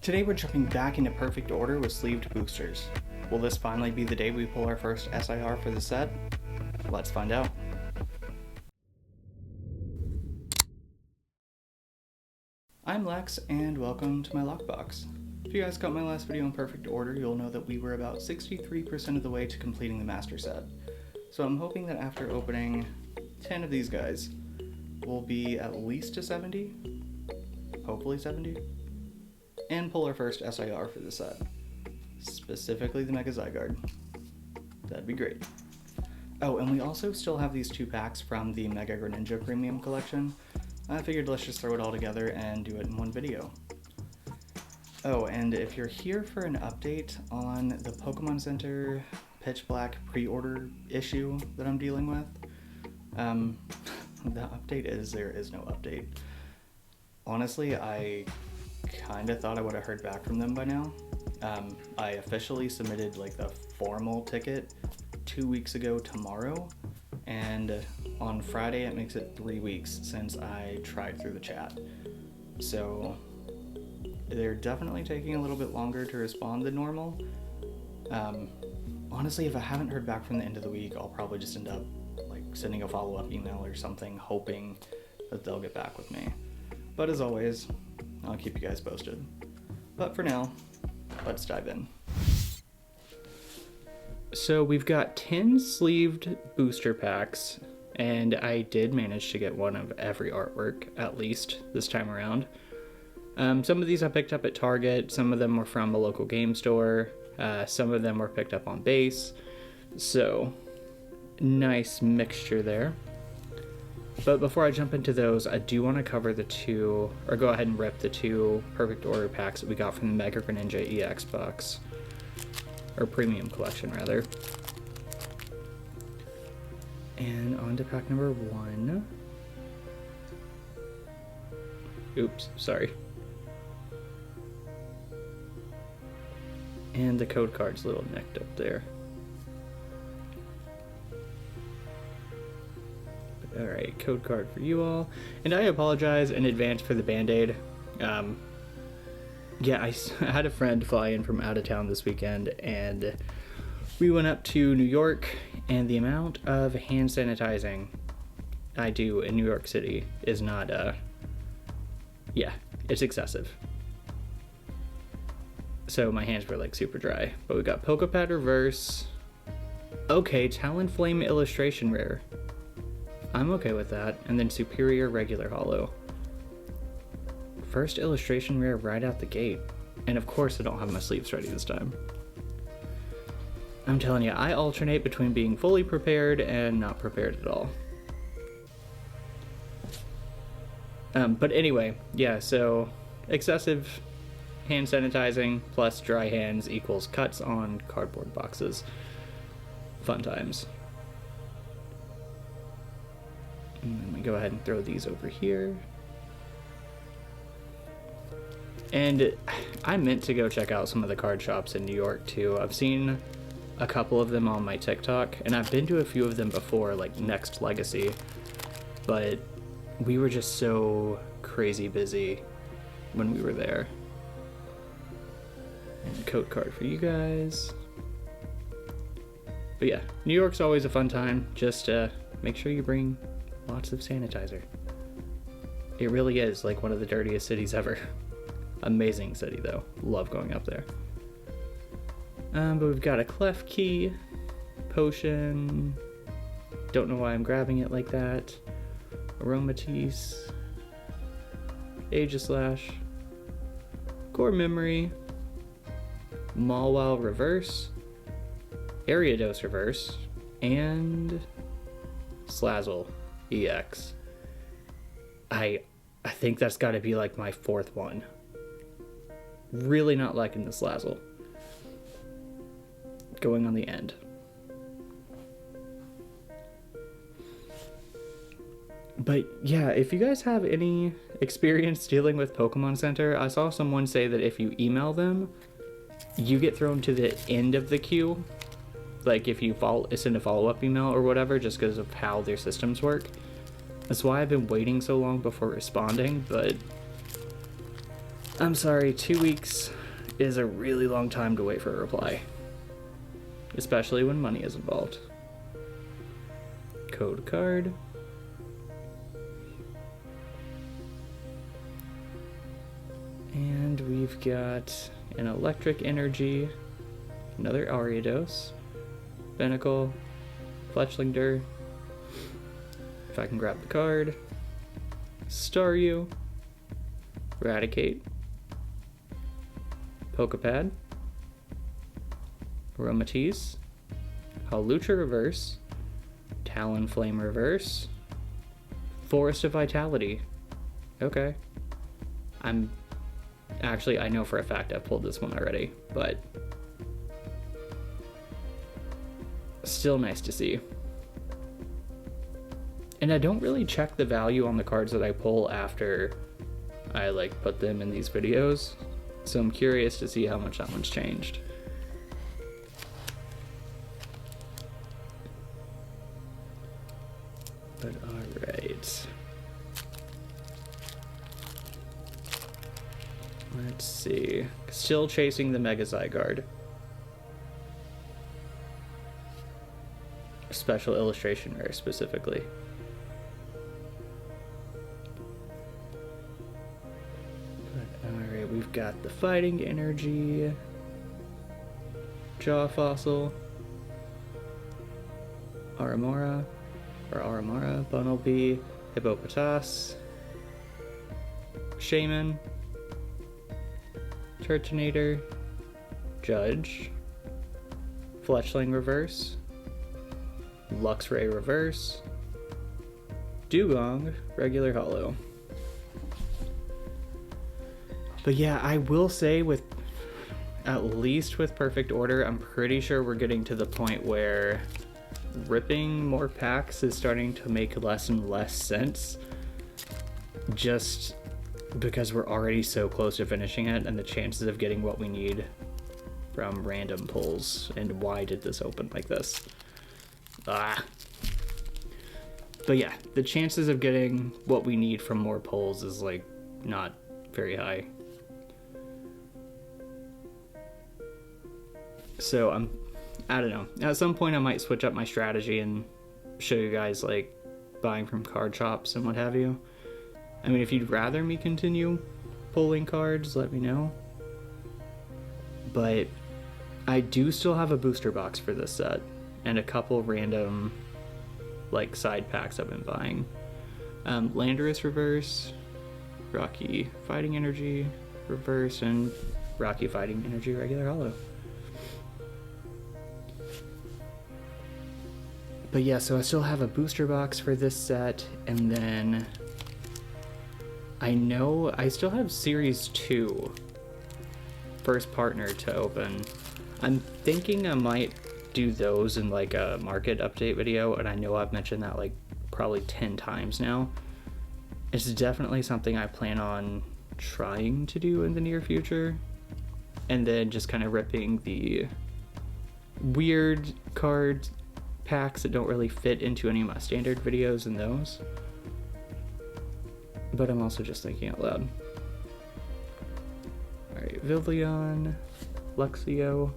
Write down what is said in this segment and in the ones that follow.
Today we're jumping back into perfect order with sleeved boosters. Will this finally be the day we pull our first SIR for the set? Let's find out. I'm Lex and welcome to my lockbox. If you guys caught my last video in perfect order, you'll know that we were about 63% of the way to completing the master set. So I'm hoping that after opening 10 of these guys, we'll be at least to 70, hopefully 70, and pull our first SIR for the set, specifically the Mega Zygarde. That'd be great. Oh, and we also still have these 2 packs from the Mega Greninja Premium Collection. I figured let's just throw it all together and do it in one video. Oh, and if you're here for an update on the Pokemon Center Pitch Black pre-order issue that I'm dealing with, the update is there is no update. Honestly, I kind of thought I would have heard back from them by now. I officially submitted like the formal ticket 2 weeks ago tomorrow, and on Friday it makes it 3 weeks since I tried through the chat. So they're definitely taking a little bit longer to respond than normal. Honestly, if I haven't heard back from the end of the week, I'll probably just end up like sending a follow-up email or something, hoping that they'll get back with me. But as always, I'll keep you guys posted. But for now, let's dive in. So we've got 10 sleeved booster packs, and I did manage to get one of every artwork, at least, this time around. Some of these I picked up at Target, some of them were from a local game store, some of them were picked up on base, so nice mixture there. But before I jump into those, I do want to cover go ahead and rip the 2 perfect order packs that we got from the Mega Greninja EX box. Or premium collection, rather. And on to pack number 1. Oops, sorry. And the code card's a little nicked up there. Alright, code card for you all. And I apologize in advance for the Band-Aid. Yeah, I had a friend fly in from out of town this weekend, and we went up to New York, and the amount of hand sanitizing I do in New York City is not, yeah, it's excessive. So my hands were like super dry. But we got Pokepad Reverse. Okay, Talonflame Illustration Rare. I'm okay with that. And then Superior Regular Holo. First illustration rare right out the gate. And of course I don't have my sleeves ready this time. I'm telling you, I alternate between being fully prepared and not prepared at all. But anyway, yeah, so excessive hand sanitizing plus dry hands equals cuts on cardboard boxes. Fun times. Let me go ahead and throw these over here. And I meant to go check out some of the card shops in New York too. I've seen a couple of them on my TikTok, and I've been to a few of them before, like Next Legacy, but we were just so crazy busy when we were there. And code card for you guys. But yeah, New York's always a fun time. Just make sure you bring lots of sanitizer. It really is like one of the dirtiest cities ever. Amazing city though. Love going up there. But we've got a Clef Key, Potion. Don't know why I'm grabbing it like that. Aromatisse. Aegislash. Core Memory. Mawile Reverse. Ariados Reverse. And Slazzle EX. I think that's got to be like my 4th one. Really not liking the Slazzle. Going on the end. But yeah, if you guys have any experience dealing with Pokemon Center, I saw someone say that if you email them, you get thrown to the end of the queue. Like if you send a follow-up email or whatever, just because of how their systems work. That's why I've been waiting so long before responding, but I'm sorry, 2 weeks is a really long time to wait for a reply. Especially when money is involved. Code card. And we've got an electric energy, another Ariados, Binacle, Fletchlinger. If I can grab the card. Staryu, Eradicate, Pokepad, Aromatisse, Hawlucha Reverse, Talonflame Reverse, Forest of Vitality. Okay. Actually, I know for a fact I've pulled this one already, but still nice to see. And I don't really check the value on the cards that I pull after I put them in these videos, so I'm curious to see how much that one's changed. But alright. Let's see. Still chasing the Mega Zygarde. Special illustration rare specifically. But alright, we've got the Fighting Energy, Jaw Fossil, Aramora, Bunnelby, Hippopotas, Shaman, Turtonator, Judge, Fletchling Reverse, Luxray Reverse, Dugong, regular holo. But yeah, I will say at least with Perfect Order, I'm pretty sure we're getting to the point where ripping more packs is starting to make less and less sense, just because we're already so close to finishing it, and the chances of getting what we need from random pulls. And why did this open like this? But yeah, the chances of getting what we need from more pulls is not very high. So I don't know. At some point I might switch up my strategy and show you guys buying from card shops and what have you. I mean, if you'd rather me continue pulling cards, let me know. But I do still have a booster box for this set and a couple random side packs I've been buying. Landorus Reverse, Rocky Fighting Energy Reverse, and Rocky Fighting Energy regular holo. But yeah, so I still have a booster box for this set, and then I know I still have Series 2 first partner to open. I'm thinking I might do those in a market update video, and I know I've mentioned that probably 10 times now. It's definitely something I plan on trying to do in the near future, and then just kind of ripping the weird card packs that don't really fit into any of my standard videos in those. But I'm also just thinking out loud. Alright, Vivillon, Luxio,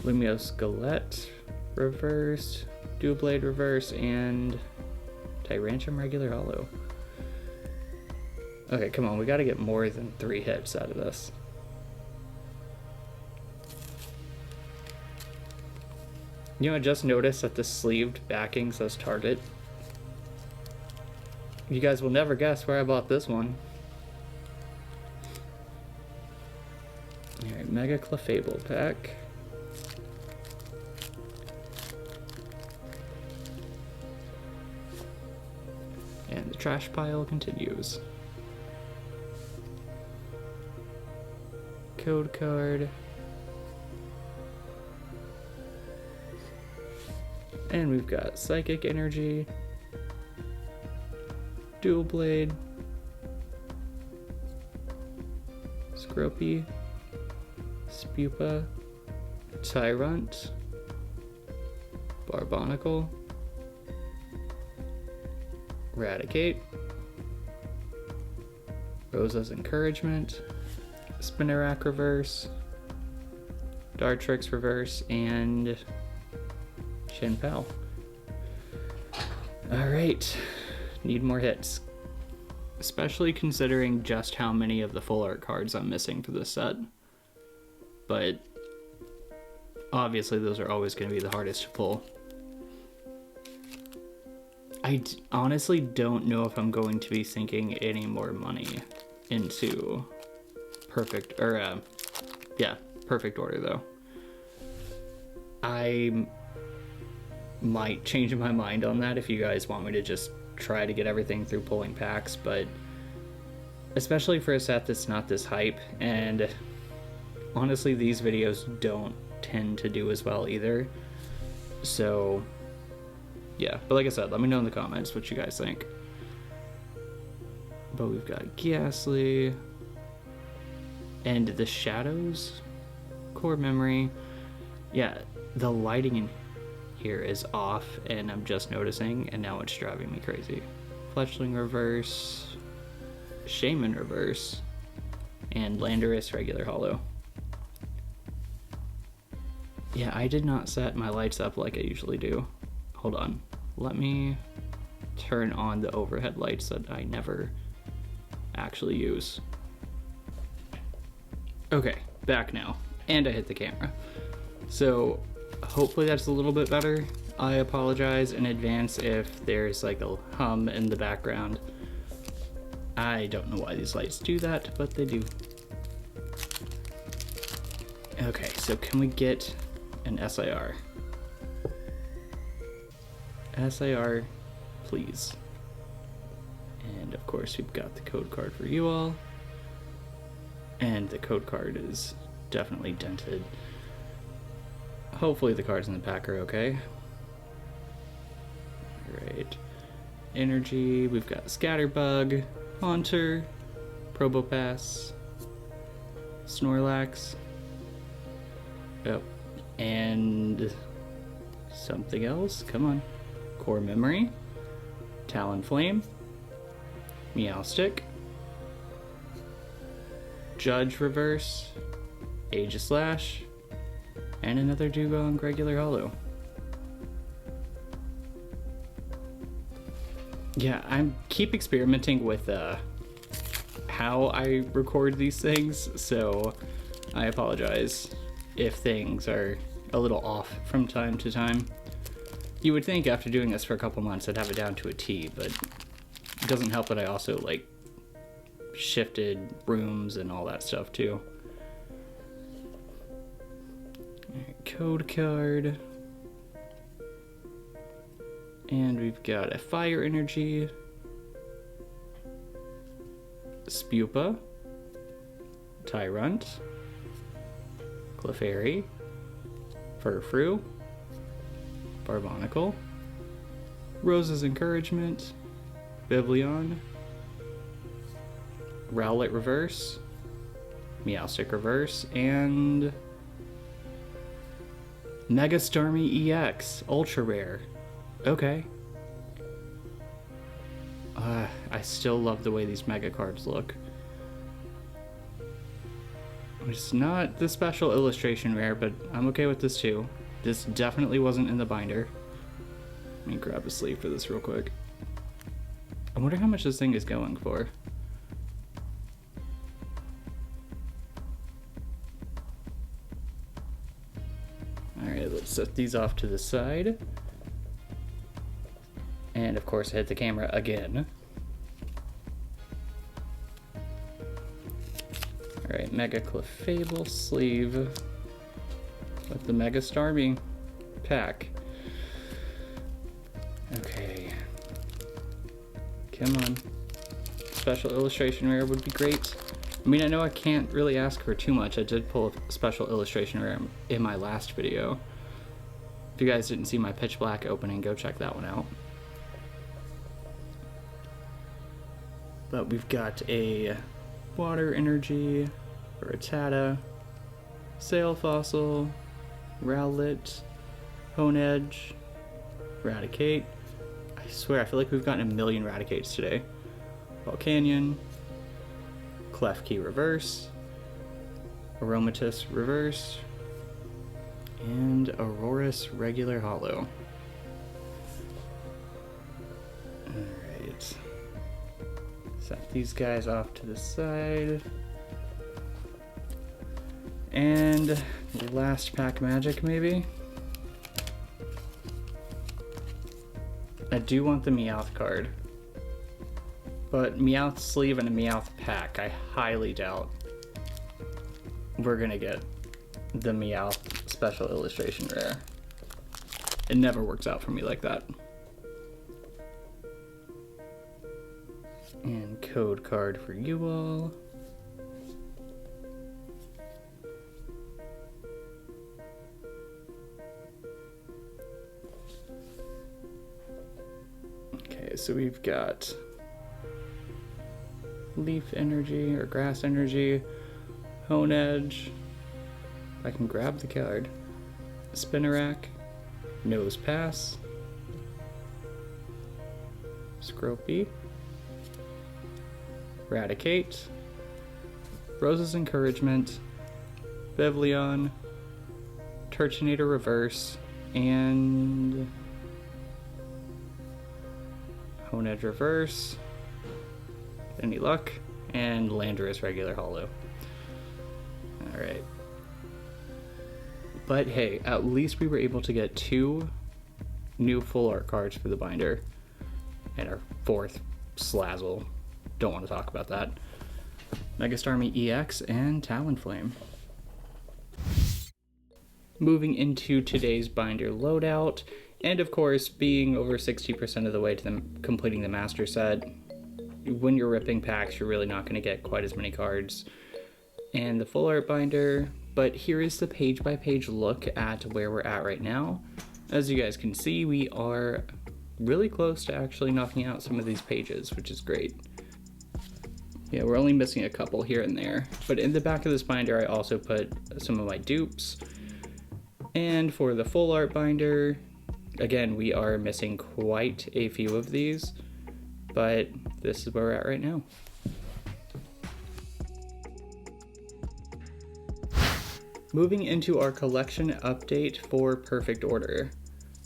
Lumiose Galette Reverse, Doublade Reverse, and Tyrantrum regular holo. Okay, come on, we gotta get more than 3 hits out of this. You know, I just noticed that the sleeved backing says Target. You guys will never guess where I bought this one. Alright, Mega Clefable pack. And the trash pile continues. Code card. And we've got Psychic Energy, Dual Blade, Scropy, Spupa, Tyrunt, Barbonicle, Eradicate, Rosa's Encouragement, Spinarak Reverse, Dartrix Reverse, and Shinpao. Alright, need more hits. Especially considering just how many of the full art cards I'm missing for this set. But obviously those are always going to be the hardest to pull. I honestly don't know if I'm going to be sinking any more money into perfect order though. I might change my mind on that if you guys want me to just try to get everything through pulling packs, but especially for a set that's not this hype, and honestly these videos don't tend to do as well either, so yeah. But like I said, let me know in the comments what you guys think. But we've got Ghastly and the Shadows Core Memory. Yeah, the lighting in here is off and I'm just noticing, and now it's driving me crazy. Fletchling Reverse, Shaman Reverse, and Landorus Regular Holo. Yeah, I did not set my lights up like I usually do. Hold on, let me turn on the overhead lights that I never actually use. Okay, back now, and I hit the camera. So hopefully that's a little bit better. I apologize in advance if there's like a hum in the background. I don't know why these lights do that, but they do. Okay, so can we get an SIR? SIR, please. And of course we've got the code card for you all. And the code card is definitely dented. Hopefully the cards in the pack are okay. Alright. Energy, we've got Scatterbug, Haunter, Probopass, Snorlax. Oh, and something else, come on. Core Memory, Talonflame, Meowstic, Judge Reverse, Aegislash, and another Dugong Regular Holo. Yeah, I keep experimenting with how I record these things, so I apologize if things are a little off from time to time. You would think after doing this for a couple months I'd have it down to a T, but it doesn't help that I also like shifted rooms and all that stuff too. Code card, and we've got a Fire Energy, Spupa, Tyrunt, Clefairy, Furfrou, Barbonicle, Rosa's Encouragement, Vivillon, Rowlet Reverse, Meowstic Reverse, and Mega Starmie EX, Ultra Rare. Okay. I still love the way these Mega cards look. It's not the special illustration rare, but I'm okay with this too. This definitely wasn't in the binder. Let me grab a sleeve for this real quick. I wonder how much this thing is going for. Alright, let's set these off to the side. And of course I hit the camera again. Alright, Mega Clefable sleeve with the Mega Starmie pack. Okay. Come on. Special illustration rare would be great. I mean, I know I can't really ask for too much. I did pull a special illustration rare in my last video. If you guys didn't see my Pitch Black opening, go check that one out. But we've got a Water Energy, Rattata, Sail Fossil, Rowlet, Honedge, Raticate. I swear, I feel like we've gotten a million Raticates today. Volcanion, Klefki reverse, Aromatisse reverse, and Aurorus regular holo. Alright. Set these guys off to the side. And last pack magic, maybe? I do want the Meowth card. But Meowth sleeve and a Meowth pack, I highly doubt we're gonna get the Meowth special illustration rare. It never works out for me like that. And code card for you all. Okay, so we've got Leaf Energy or Grass Energy, Hone Edge. I can grab the card. Spinarak, Nose Pass, Scropey, Raticate, Rose's Encouragement, Vivillon, Turtonator Reverse, and Hone Edge Reverse. Any luck? And Landorus regular holo. Alright. But hey, at least we were able to get 2 new full art cards for the binder. And our 4th Slazzle. Don't want to talk about that. Mega Starmie EX and Talonflame. Moving into today's binder loadout, and of course being over 60% of the way to completing the master set. When you're ripping packs, you're really not going to get quite as many cards. And the full art binder, but here is the page by page look at where we're at right now. As you guys can see, we are really close to actually knocking out some of these pages, which is great. Yeah, we're only missing a couple here and there, but in the back of this binder I also put some of my dupes. And for the full art binder, again, we are missing quite a few of these, but this is where we're at right now. Moving into our collection update for Perfect Order.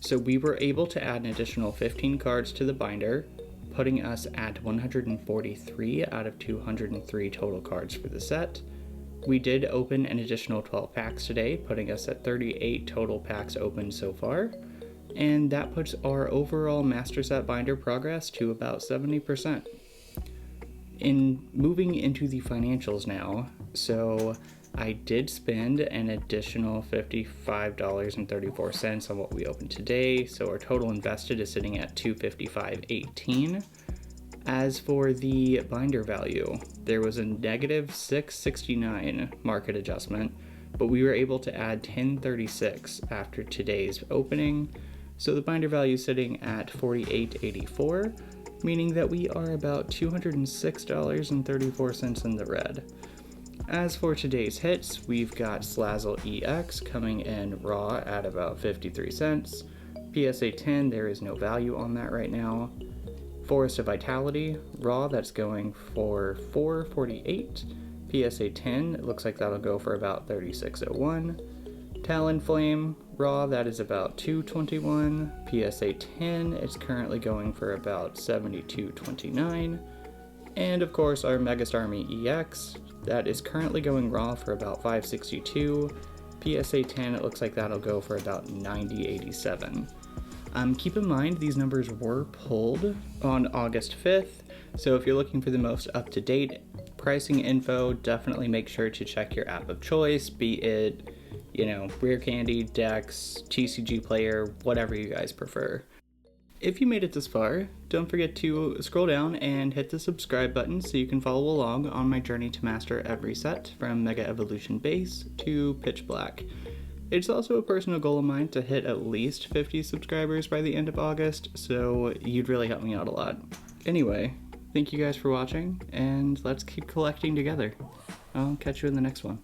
So we were able to add an additional 15 cards to the binder, putting us at 143 out of 203 total cards for the set. We did open an additional 12 packs today, putting us at 38 total packs opened so far. And that puts our overall master set binder progress to about 70%. In moving into the financials now, so I did spend an additional $55.34 on what we opened today, so our total invested is sitting at $255.18. As for the binder value, there was a negative $669 market adjustment, but we were able to add $1036 after today's opening. So the binder value is sitting at $48.84, meaning that we are about $206.34 in the red. As for today's hits, we've got Slazzle EX coming in raw at about 53 cents. PSA 10, there is no value on that right now. Forest of Vitality, raw, that's going for $4.48. PSA 10, it looks like that'll go for about $36.01. Talonflame, raw, that is about $2.21. PSA 10, it's currently going for about $72.29. And of course our Mega Starmie EX, that is currently going raw for about $5.62. PSA 10, it looks like that'll go for about $90.87. Keep in mind these numbers were pulled on August 5th, so if you're looking for the most up-to-date pricing info, definitely make sure to check your app of choice, be it, Rare Candy, Dex, TCG Player, whatever you guys prefer. If you made it this far, don't forget to scroll down and hit the subscribe button so you can follow along on my journey to master every set from Mega Evolution Base to Pitch Black. It's also a personal goal of mine to hit at least 50 subscribers by the end of August, so you'd really help me out a lot. Anyway, thank you guys for watching, and let's keep collecting together. I'll catch you in the next one.